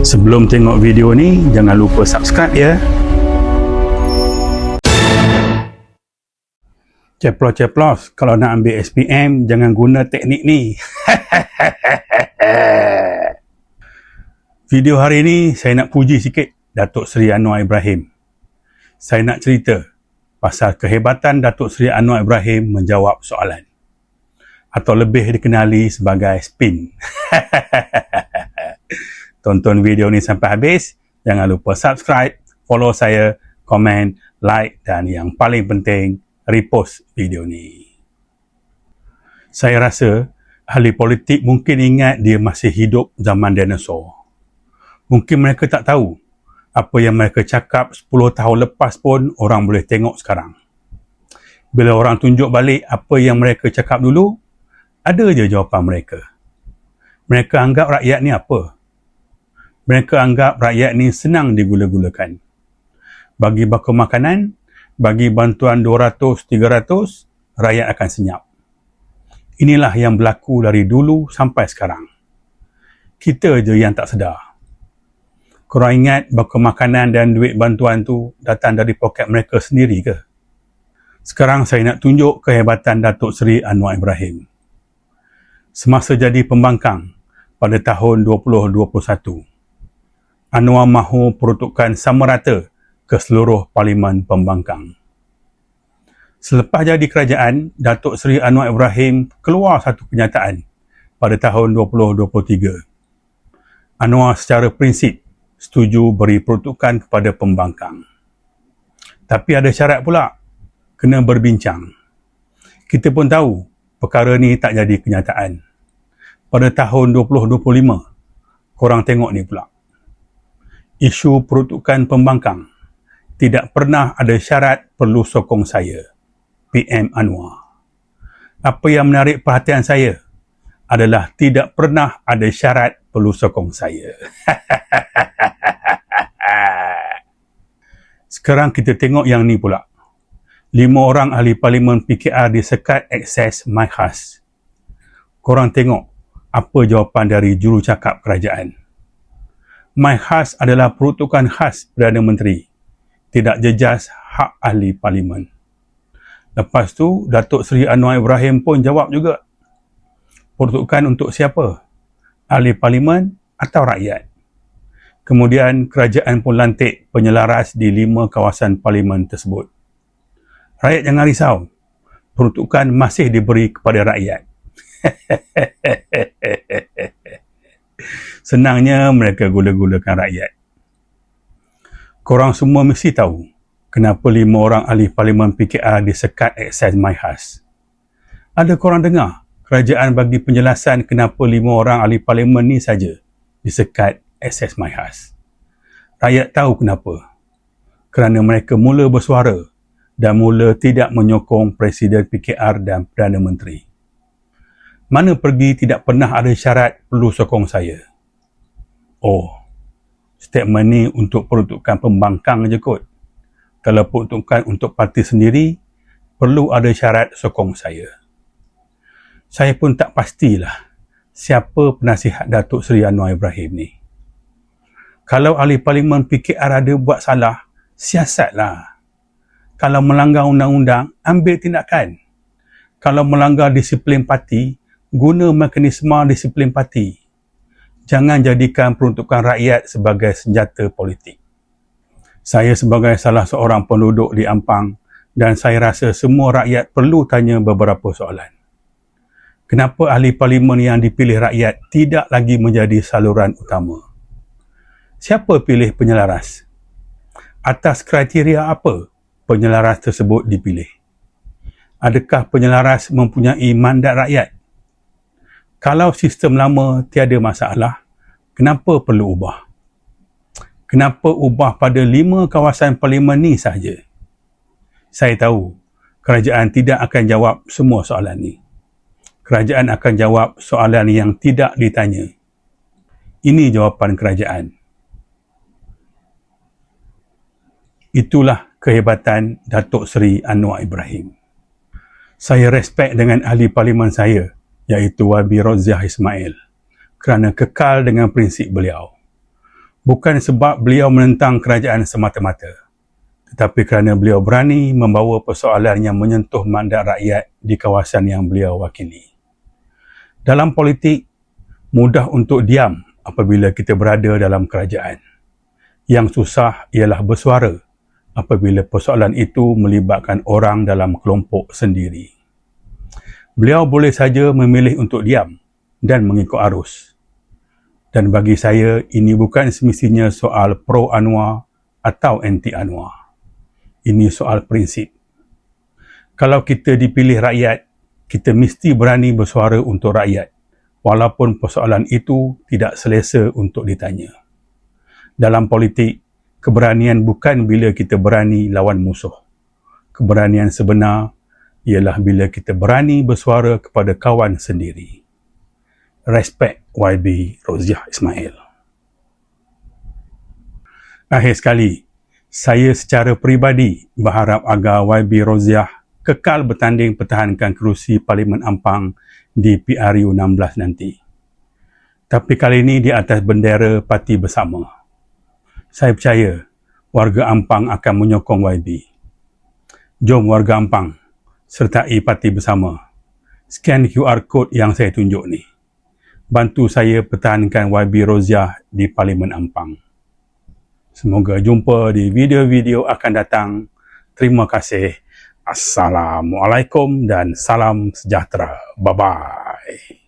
Sebelum tengok video ni, jangan lupa subscribe ya. Ceplos-ceplos, kalau nak ambil SPM, jangan guna teknik ni. Video hari ni, saya nak puji sikit Datuk Seri Anwar Ibrahim. Saya nak cerita pasal kehebatan Datuk Seri Anwar Ibrahim menjawab soalan. Atau lebih dikenali sebagai spin. Tonton video ni sampai habis. Jangan lupa subscribe, follow saya, komen, like dan yang paling penting, repost video ni. Saya rasa ahli politik mungkin ingat dia masih hidup zaman dinosaur. Mungkin mereka tak tahu apa yang mereka cakap 10 tahun lepas pun orang boleh tengok sekarang. Bila orang tunjuk balik apa yang mereka cakap dulu, ada je jawapan mereka. Mereka anggap rakyat ni apa? Mereka anggap rakyat ni senang digula-gulakan. Bagi bakul makanan, bagi bantuan 200-300, rakyat akan senyap. Inilah yang berlaku dari dulu sampai sekarang. Kita je yang tak sedar. Korang ingat bakul makanan dan duit bantuan tu datang dari poket mereka sendiri ke? Sekarang saya nak tunjuk kehebatan Datuk Seri Anwar Ibrahim. Semasa jadi pembangkang pada tahun 2021, Anwar mahu peruntukan sama rata ke seluruh Parlimen Pembangkang. Selepas jadi kerajaan, Datuk Seri Anwar Ibrahim keluar satu kenyataan pada tahun 2023. Anwar secara prinsip setuju beri peruntukan kepada pembangkang. Tapi ada syarat pula, kena berbincang. Kita pun tahu perkara ni tak jadi kenyataan. Pada tahun 2025, korang tengok ni pula. Isu peruntukan pembangkang tidak pernah ada syarat perlu sokong saya, PM Anwar. Apa yang menarik perhatian saya adalah tidak pernah ada syarat perlu sokong saya. Sekarang kita tengok yang ni pula. 5 orang ahli Parlimen PKR disekat akses MyKhas. Korang tengok apa jawapan dari jurucakap kerajaan. MyKhas adalah peruntukan khas Perdana Menteri, tidak jejas hak ahli Parlimen. Lepas tu, Datuk Seri Anwar Ibrahim pun jawab juga. Peruntukan untuk siapa? Ahli Parlimen atau rakyat? Kemudian, kerajaan pun lantik penyelaras di 5 kawasan Parlimen tersebut. Rakyat jangan risau, peruntukan masih diberi kepada rakyat. Senangnya mereka gula-gulakan rakyat. Korang semua mesti tahu kenapa 5 orang ahli Parlimen PKR disekat akses MyKhas. Ada korang dengar kerajaan bagi penjelasan kenapa 5 orang ahli Parlimen ni saja disekat akses MyKhas? Rakyat tahu kenapa. Kerana mereka mula bersuara dan mula tidak menyokong Presiden PKR dan Perdana Menteri. Mana pergi tidak pernah ada syarat perlu sokong saya. Oh, statement ni untuk peruntukan pembangkang je kot. Kalau peruntukan untuk parti sendiri, perlu ada syarat sokong saya. Saya pun tak pastilah siapa penasihat Datuk Seri Anwar Ibrahim ni. Kalau ahli Parlimen PKR ada buat salah, siasatlah. Kalau melanggar undang-undang, ambil tindakan. Kalau melanggar disiplin parti, guna mekanisme disiplin parti. Jangan jadikan peruntukan rakyat sebagai senjata politik. Saya sebagai salah seorang penduduk di Ampang dan saya rasa semua rakyat perlu tanya beberapa soalan. Kenapa ahli Parlimen yang dipilih rakyat tidak lagi menjadi saluran utama? Siapa pilih penyelaras? Atas kriteria apa penyelaras tersebut dipilih? Adakah penyelaras mempunyai mandat rakyat? Kalau sistem lama tiada masalah, kenapa perlu ubah? Kenapa ubah pada 5 kawasan Parlimen ni sahaja? Saya tahu kerajaan tidak akan jawab semua soalan ni. Kerajaan akan jawab soalan yang tidak ditanya. Ini jawapan kerajaan. Itulah kehebatan Datuk Seri Anwar Ibrahim. Saya respect dengan ahli Parlimen saya, iaitu YB Roziah Ismail, kerana kekal dengan prinsip beliau. Bukan sebab beliau menentang kerajaan semata-mata, tetapi kerana beliau berani membawa persoalan yang menyentuh mandat rakyat di kawasan yang beliau wakili. Dalam politik, mudah untuk diam apabila kita berada dalam kerajaan. Yang susah ialah bersuara apabila persoalan itu melibatkan orang dalam kelompok sendiri. Beliau boleh saja memilih untuk diam dan mengikut arus. Dan bagi saya, ini bukan semestinya soal pro Anwar atau anti Anwar. Ini soal prinsip. Kalau kita dipilih rakyat, kita mesti berani bersuara untuk rakyat, walaupun persoalan itu tidak selesa untuk ditanya. Dalam politik, keberanian bukan bila kita berani lawan musuh. Keberanian sebenar ialah bila kita berani bersuara kepada kawan sendiri. Respect YB Roziah Ismail. Akhir sekali, saya secara peribadi berharap agar YB Roziah kekal bertanding pertahankan kerusi Parlimen Ampang di PRU 16 nanti. Tapi kali ini di atas bendera Parti Bersama. Saya percaya warga Ampang akan menyokong YB. Jom warga Ampang sertai Parti Bersama. Scan QR code yang saya tunjuk ni. Bantu saya pertahankan YB Roziah di Parlimen Ampang. Semoga jumpa di video-video akan datang. Terima kasih. Assalamualaikum dan salam sejahtera. Bye-bye.